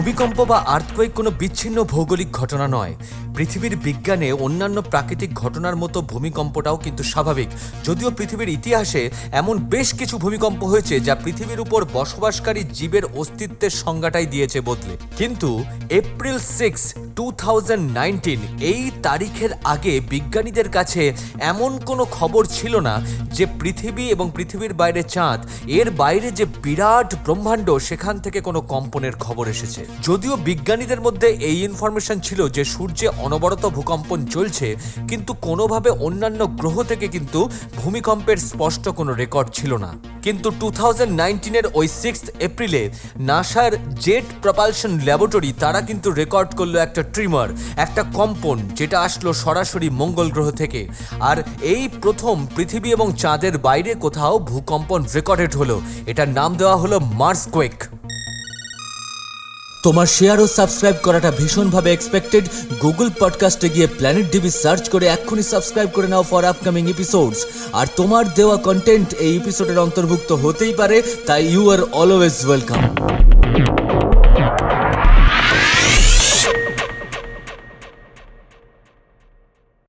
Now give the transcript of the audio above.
ভূমিকম্প বা আর্থকোয়েক কোনো বিচ্ছিন্ন ভৌগোলিক ঘটনা নয়। পৃথিবীর বিজ্ঞানে অন্যান্য প্রাকৃতিক ঘটনার মতো ভূমিকম্পটাও কিন্তু স্বাভাবিক। যদিও পৃথিবীর ইতিহাসে এমন বেশ কিছু ভূমিকম্প হয়েছে যা পৃথিবীর উপর বসবাসকারী জীবের অস্তিত্বের সংজ্ঞাটাই দিয়েছে বদলে। কিন্তু এপ্রিল 6, 2019 এই তারিখের আগে বিজ্ঞানীদের কাছে এমন কোনো খবর ছিল না যে পৃথিবী এবং পৃথিবীর বাইরে চাঁদ, এর বাইরে যে বিরাট ব্রহ্মাণ্ড, সেখান থেকে কোনো কম্পনের খবর এসেছে। যদিও বিজ্ঞানীদের মধ্যে এই ইনফরমেশন ছিল যে সূর্যে অনবরত ভূকম্পন চলছে, কিন্তু কোনোভাবে অন্যান্য গ্রহ থেকে কিন্তু ভূমিকম্পের স্পষ্ট কোনো রেকর্ড ছিল না। কিন্তু 2019 ওই 6 এপ্রিলে নাসার জেট প্রপালশন ল্যাবরেটরি তারা কিন্তু রেকর্ড করলো একটা ট্রিমার, একটা কম্পন, যেটা আসলো সরাসরি মঙ্গল গ্রহ থেকে। আর এই প্রথম পৃথিবী এবং চাঁদের বাইরে কোথাও ভূকম্পন রেকর্ডেড হলো। এটার নাম দেওয়া হলো মার্সকোয়েক। তোমার শেয়ার ও সাবস্ক্রাইব করাটা ভীষণভাবে এক্সপেক্টেড। গুগল পডকাস্টে গিয়ে প্ল্যানেট ডিবি সার্চ করে এক্ষুনি সাবস্ক্রাইব করে নাও ফর আপকামিং এপিসোডস। আর তোমার দেওয়া কন্টেন্ট এই এপিসোডের অন্তর্ভুক্ত হতেই পারে, তাই ইউ আর অলওয়েজ ওয়েলকাম।